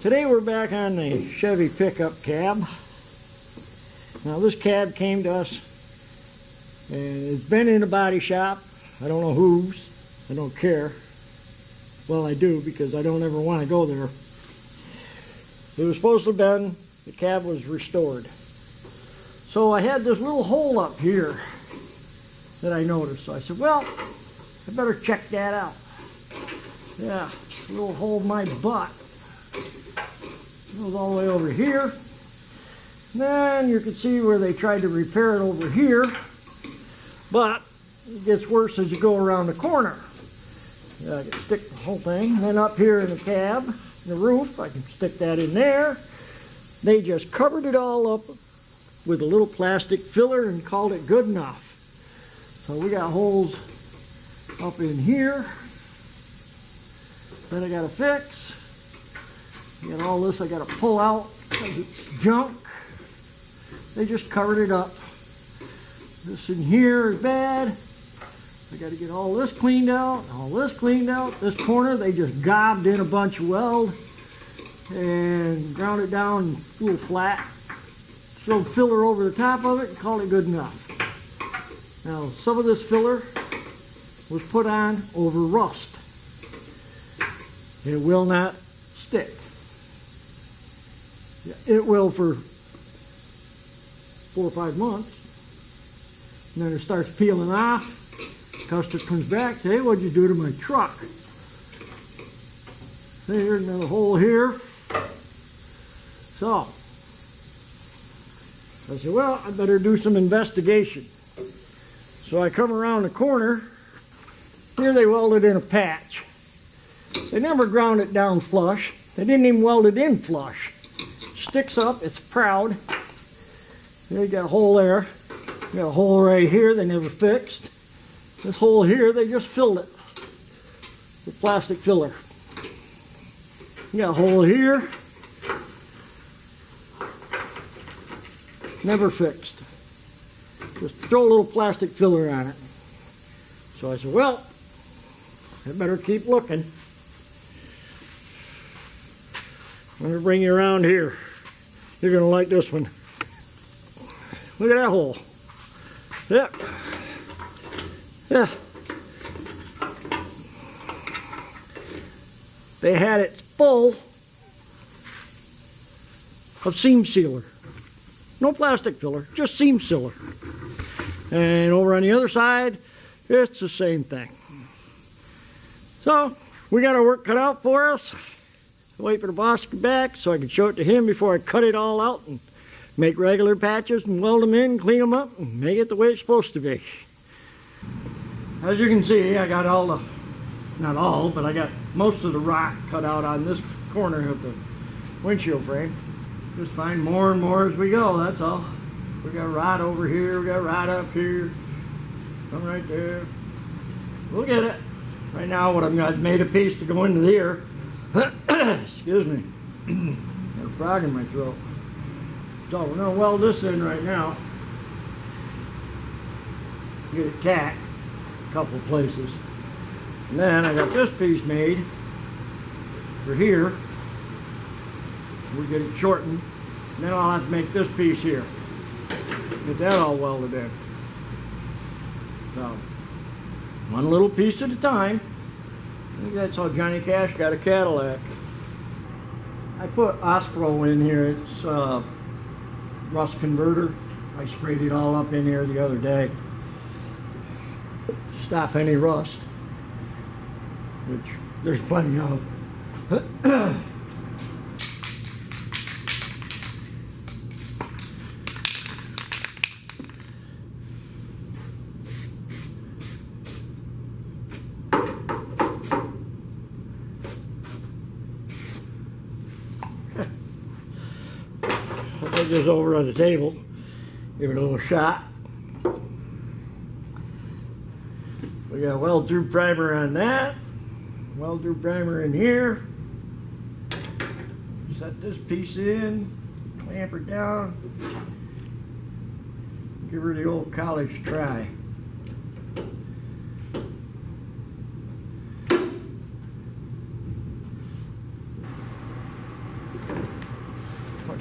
Today we're back on the Chevy pickup cab. Now this cab came to us and it's been in a body shop. I don't know whose. I don't care. Well, I do because I don't ever want to go there. It was supposed to have been, the cab was restored. So I had this little hole up here that I noticed. So I said, well, I better check that out. Yeah, a little hole in my butt. Goes all the way over here. Then you can see where they tried to repair it over here. But it gets worse as you go around the corner. Yeah, I can stick the whole thing. Then up here in the cab, the roof, I can stick that in there. They just covered it all up with a little plastic filler and called it good enough. So we got holes up in here that I got to fix. And all this I got to pull out because it's junk. They just covered it up. This in here is bad. I got to get all this cleaned out, all this cleaned out. This corner they just gobbed in a bunch of weld and ground it down a little flat. Throw filler over the top of it and call it good enough. Now some of this filler was put on over rust. It will not stick. It will for 4 or 5 months. And then it starts peeling off. Customer comes back, say, hey, what'd you do to my truck? There's another hole here. So, I said, well, I better do some investigation. So I come around the corner. Here they welded in a patch. They never ground it down flush. They didn't even weld it in flush. Sticks up, it's proud. They got a hole there. Got a hole right here they never fixed. This hole here, they just filled it with plastic filler. You got a hole here. Never fixed. Just throw a little plastic filler on it. So I said, well, I better keep looking. I'm going to bring you around here. You're going to like this one. Look at that hole. Yep. Yeah. They had it full of seam sealer. No plastic filler, just seam sealer. And over on the other side, it's the same thing. So, we got our work cut out for us. Wait for the boss to come back so I can show it to him before I cut it all out and make regular patches and weld them in, clean them up, and make it the way it's supposed to be. As you can see, I got all the, not all, but I got most of the rock cut out on this corner of the windshield frame. Just find more and more as we go, that's all. We got rot over here, we got rot up here, some right there. We'll get it. Right now, I've made a piece to go into here. Excuse me. Got a frog in my throat. So we're going to weld this in right now. Get it tacked a couple of places. And then I got this piece made for here. We'll get it shortened. And then I'll have to make this piece here. Get that all welded in. So, one little piece at a time. I think that's how Johnny Cash got a Cadillac. I put Ospro in here. It's a rust converter. I sprayed it all up in here the other day. Stop any rust, which there's plenty of. Put this over on the table, give it a little shot. We got weld through primer on that, weld through primer in here. Set this piece in, clamp her down, give her the old college try.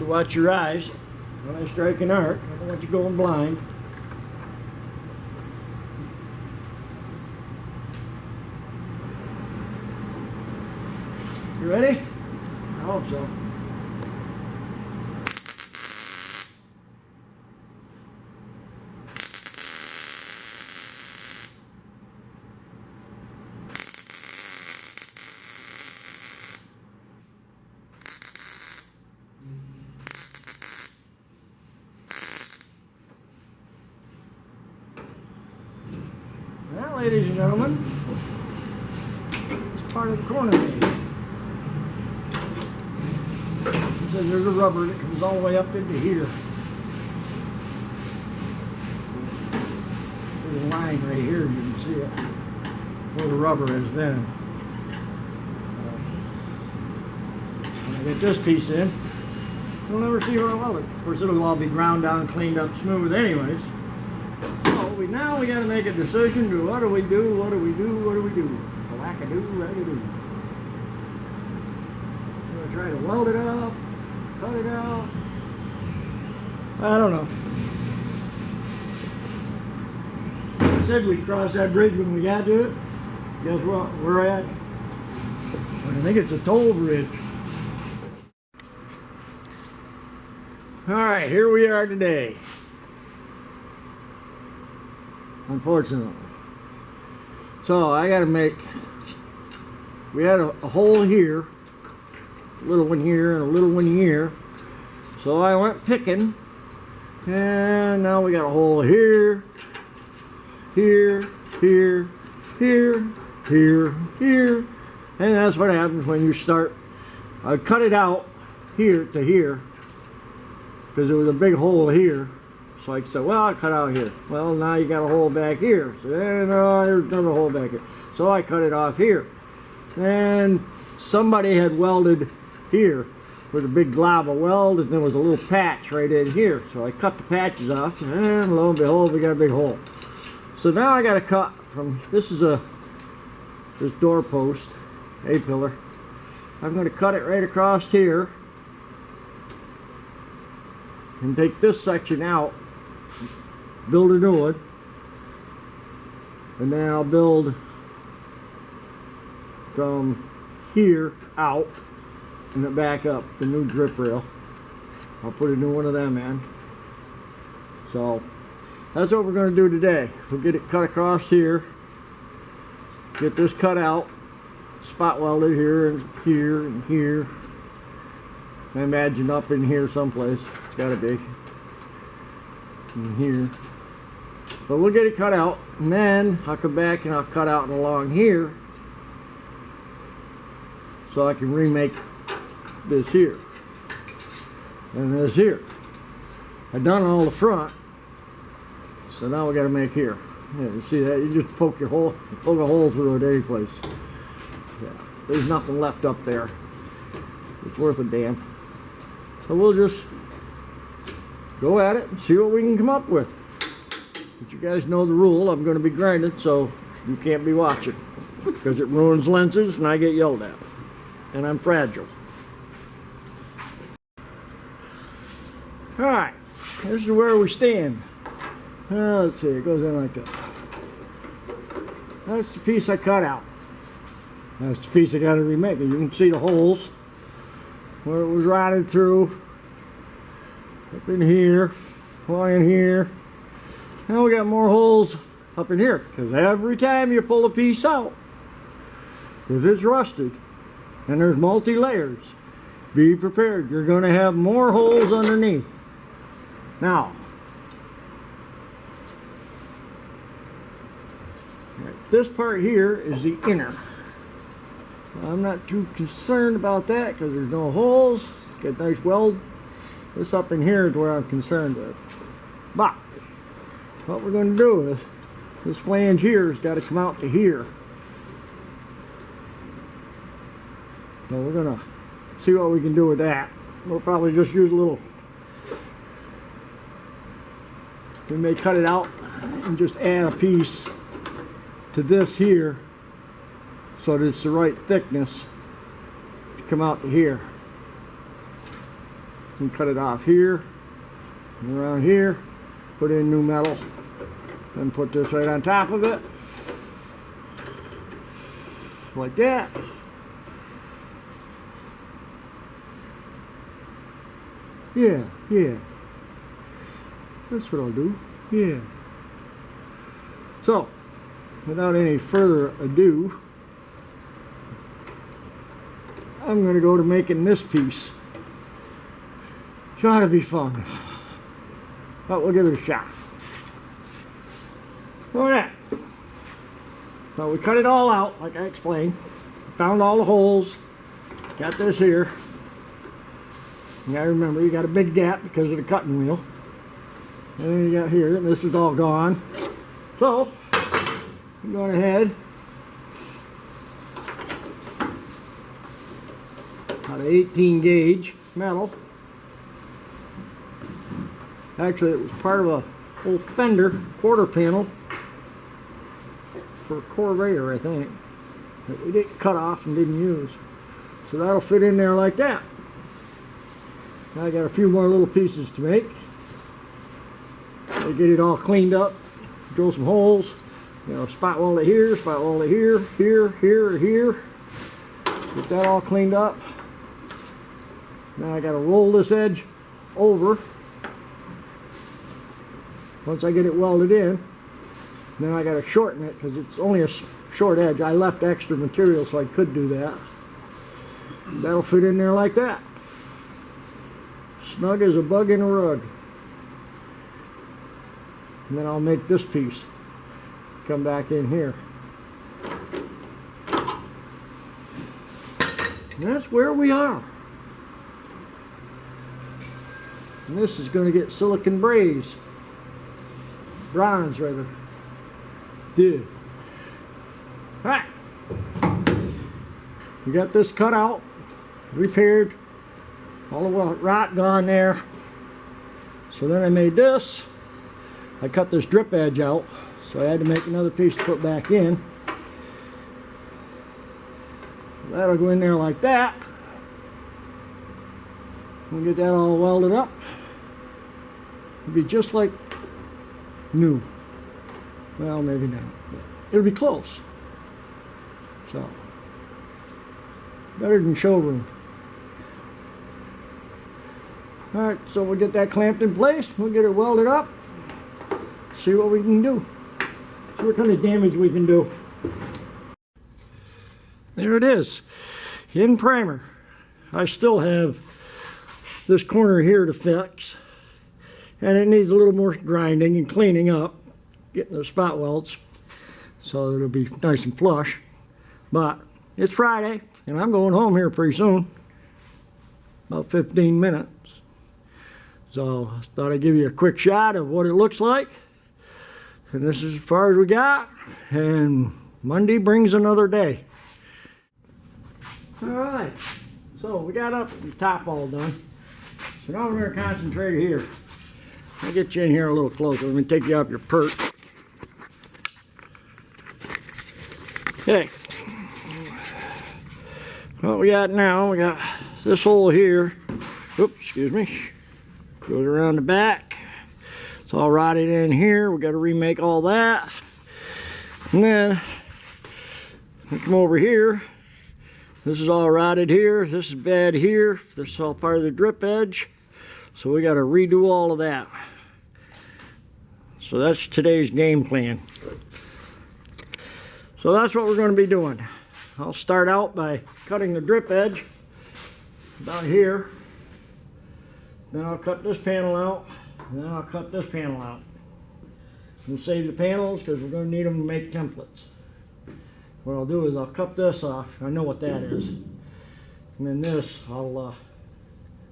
So watch your eyes when I strike an arc. I don't want you going blind. You ready? I hope so. Well, ladies and gentlemen, it's part of the corner maze. So there's a rubber that comes all the way up into here. There's a line right here, you can see it, where the rubber has been. When I get this piece in, you'll never see where I weld it. Of course, it'll all be ground down, cleaned up, smooth anyways. Now we got to make a decision to what do we do, what do we do, what do we do? Whack-a-doo, whack-a-doo. I'm going to try to weld it up, cut it out. I don't know. I said we'd cross that bridge when we got to it. Guess what? We're at? I think it's a toll bridge. Alright, here we are today. Unfortunately. So I gotta make, we had a hole here, a little one here and a little one here. So I went picking, and now we got a hole here, here, here, here, here, here. And that's what happens when you start. I cut it out here to here, because there was a big hole here. So I said, well, I'll cut out here. Well, now you got a hole back here. So no, there's another hole back here. So I cut it off here. And somebody had welded here with a big glob of weld, and there was a little patch right in here. So I cut the patches off, and lo and behold, we got a big hole. So now I got to cut from, this door post, A-pillar. I'm going to cut it right across here and take this section out, build a new one, and then I'll build from here out and then back up the new drip rail. I'll put a new one of them in. So that's what we're going to do today. We'll get it cut across here, get this cut out, spot welded here and here and here. I imagine up in here someplace. It's got to be in here. But we'll get it cut out, and then I'll come back and I'll cut out and along here so I can remake this here and this here. I've done all the front, so now we got to make here. Yeah, you see that? You just poke a hole through it any place. Yeah, there's nothing left up there. It's worth a damn. So we'll just go at it and see what we can come up with. But you guys know the rule. I'm going to be grinding, so you can't be watching, because it ruins lenses and I get yelled at. And I'm fragile. Alright, this is where we stand. Let's see, it goes in like this. That's the piece I cut out. That's the piece I got to remake. You can see the holes where it was rotted through. Up in here, along in here. Now we got more holes up in here, because every time you pull a piece out, if it's rusted and there's multi-layers, be prepared. You're going to have more holes underneath. Now, this part here is the inner. I'm not too concerned about that because there's no holes. Got a nice weld. This up in here is where I'm concerned with. But what we're going to do is this flange here has got to come out to here. So we're going to see what we can do with that. We'll probably just use a little. We may cut it out and just add a piece to this here so that it's the right thickness to come out to here. and cut it off here and around here, put in new metal, and put this right on top of it, like that. Yeah, that's what I'll do. Yeah. So, without any further ado, I'm going to go to making this piece. It's ought to be fun, but we'll give it a shot. Okay. So we cut it all out, like I explained. Found all the holes. Got this here. You gotta remember, you got a big gap because of the cutting wheel. And then you got here, and this is all gone. So, I'm going ahead. Got an 18 gauge metal. Actually, it was part of a old fender quarter panel for a Corvair, I think, that we didn't cut off and didn't use. So that'll fit in there like that. Now I got a few more little pieces to make. I get it all cleaned up, drill some holes, you know, spot weld it here, spot weld it here, here, here. Get that all cleaned up. Now I got to roll this edge over. Once I get it welded in, then I got to shorten it because it's only a short edge. I left extra material so I could do that. That'll fit in there like that. Snug as a bug in a rug. And then I'll make this piece come back in here. And that's where we are. And this is going to get silicon bronze rather. Yeah. Alright. We got this cut out, repaired, all the rot gone there. So then I made this. I cut this drip edge out, so I had to make another piece to put back in. That'll go in there like that. We'll get that all welded up. It'll be just like new. Well, maybe not. It'll be close. So, better than showroom. Alright, so we'll get that clamped in place. We'll get it welded up. See what we can do. See what kind of damage we can do. There it is. In primer. I still have this corner here to fix. And it needs a little more grinding and cleaning up. Getting the spot welds. So it'll be nice and flush. But it's Friday. And I'm going home here pretty soon. About 15 minutes. So I thought I'd give you a quick shot of what it looks like. And this is as far as we got. And Monday brings another day. Alright. So we got up the top all done. So now we're going to concentrate here. I'll get you in here a little closer. Let me take you up your perch. Okay. What we got now, we got this hole here. Oops, excuse me. Goes around the back. It's all rotted in here. We got to remake all that. And then we come over here. This is all rotted here. This is bad here. This is all part of the drip edge. So we got to redo all of that. So that's today's game plan. So that's what we're going to be doing. I'll start out by cutting the drip edge about here. Then I'll cut this panel out. And then I'll cut this panel out. We'll save the panels because we're going to need them to make templates. What I'll do is I'll cut this off. I know what that is. And then this, I'll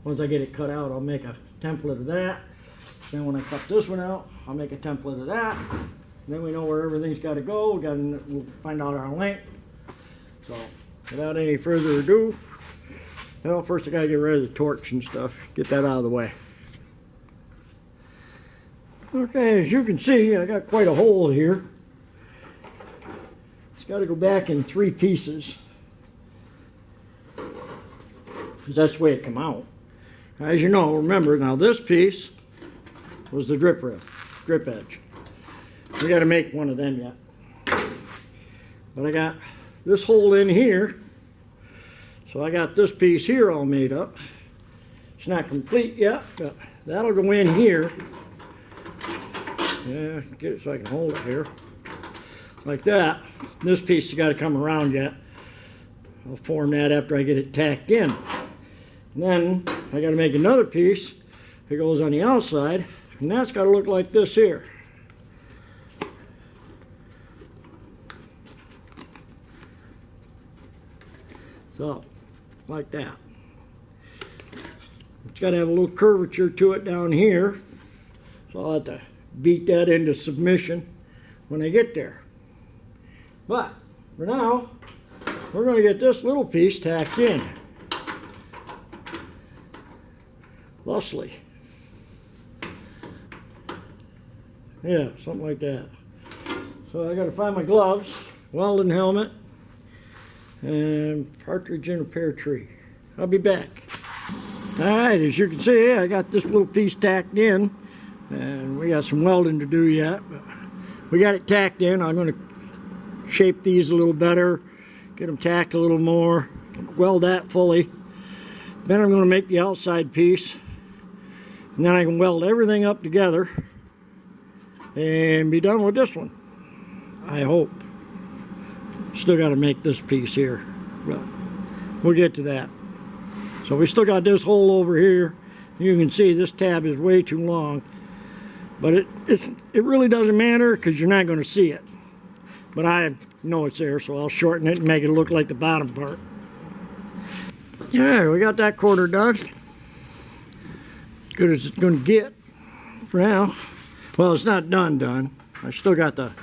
once I get it cut out, I'll make a template of that. Then when I cut this one out, I'll make a template of that. Then we know where everything's got to go. We'll find out our length. So, without any further ado, well, first I got to get rid of the torch and stuff. Get that out of the way. Okay, as you can see, I got quite a hole here. It's got to go back in 3 pieces. Because that's the way it came out. As you know, remember, now this piece was the drip edge. We got to make one of them yet. But I got this hole in here, so I got this piece here all made up. It's not complete yet, but that'll go in here. Yeah, get it so I can hold it here. Like that. This piece has got to come around yet. I'll form that after I get it tacked in. And then I got to make another piece that goes on the outside, and that's got to look like this here. So, like that. It's got to have a little curvature to it down here, so I'll have to beat that into submission when I get there. But for now, we're going to get this little piece tacked in. Thusly. Yeah, something like that. So I got to find my gloves, welding helmet, and partridge in a pear tree. I'll be back. Alright, as you can see, I got this little piece tacked in, and we got some welding to do yet, but we got it tacked in. I'm going to shape these a little better, get them tacked a little more, weld that fully. Then I'm going to make the outside piece, and then I can weld everything up together and be done with this one, I hope. Still got to make this piece here, but we'll get to that. So we still got this hole over here. You can see this tab is way too long, but it really doesn't matter because you're not going to see it. But I know it's there, so I'll shorten it and make it look like the bottom part. Yeah, we got that quarter done. Good as it's going to get for now. Well, it's not done. I still got the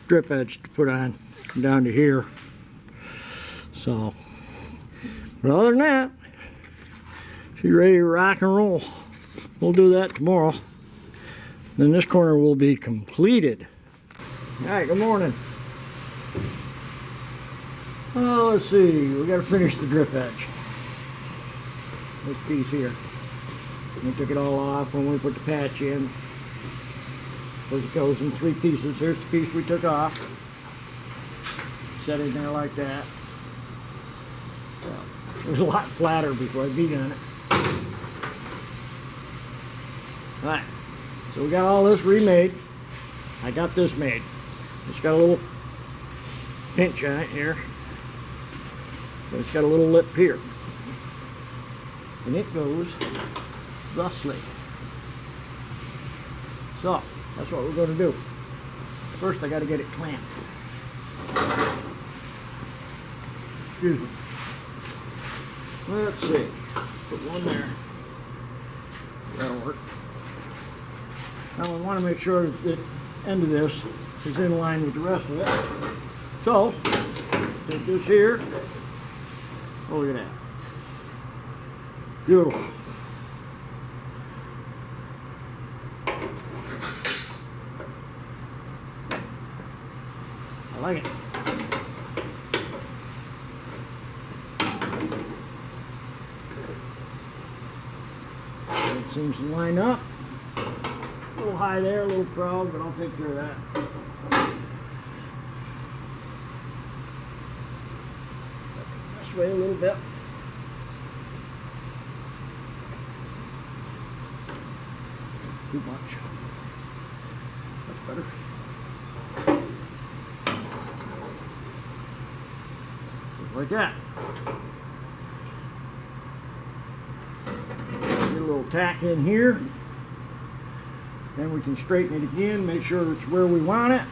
drip edge to put on down to here. So, but other than that, she's ready to rock and roll. We'll do that tomorrow. Then this corner will be completed. All right, good morning. Oh, let's see. We got to finish the drip edge. This piece here. We took it all off when we put the patch in. Because it goes in 3 pieces. Here's the piece we took off. Set it in there like that. So, it was a lot flatter before I beat on it. Alright, so we got all this remade. I got this made. It's got a little pinch on it here. But it's got a little lip here. And it goes thusly. So, that's what we're going to do. First I got to get it clamped. Excuse me. Let's see. Put one there. That'll work. Now we want to make sure that the end of this is in line with the rest of it. So, take this here. Oh, look at that. Beautiful. I like it. It seems to line up. A little high there, a little proud, but I'll take care of that. This way a little bit. Too much. That's better. Just like that. Get a little tack in here. Then we can straighten it again, make sure it's where we want it.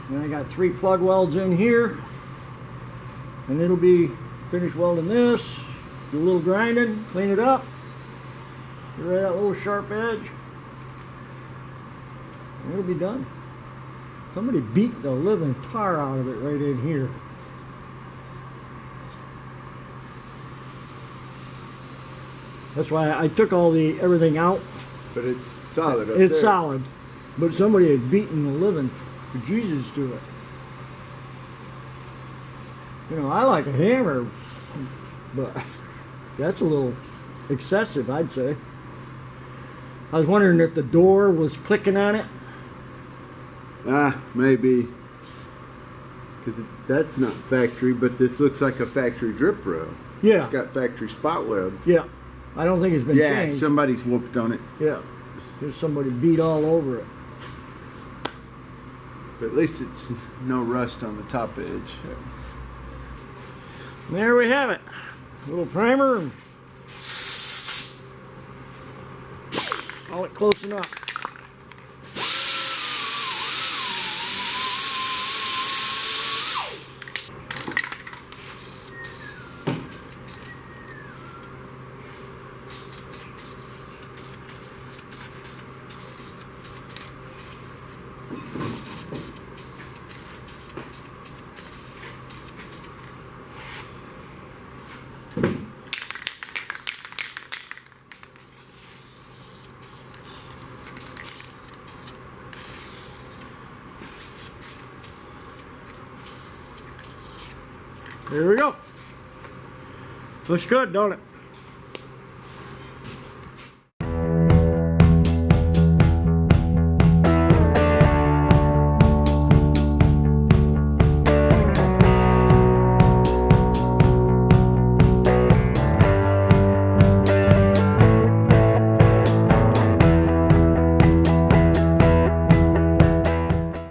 Then I got 3 plug welds in here. And it'll be finished welding this. Do a little grinding, clean it up. Get rid of that little sharp edge. And it'll be done. Somebody beat the living tar out of it right in here. That's why I took all everything out. But it's solid up It's there. solid. But somebody had beaten the living Jesus to it. You know, I like a hammer, but That's a little excessive, I'd say. I was wondering if the door was clicking on it. Maybe. Because that's not factory, but this looks like a factory drip rail. Yeah. It's got factory spot webs. Yeah. I don't think it's been changed. Yeah, somebody's whooped on it. Yeah. There's somebody beat all over it. But at least it's no rust on the top edge. Yeah. There we have it. A little primer. And call it close enough. There we go. Looks good, don't it?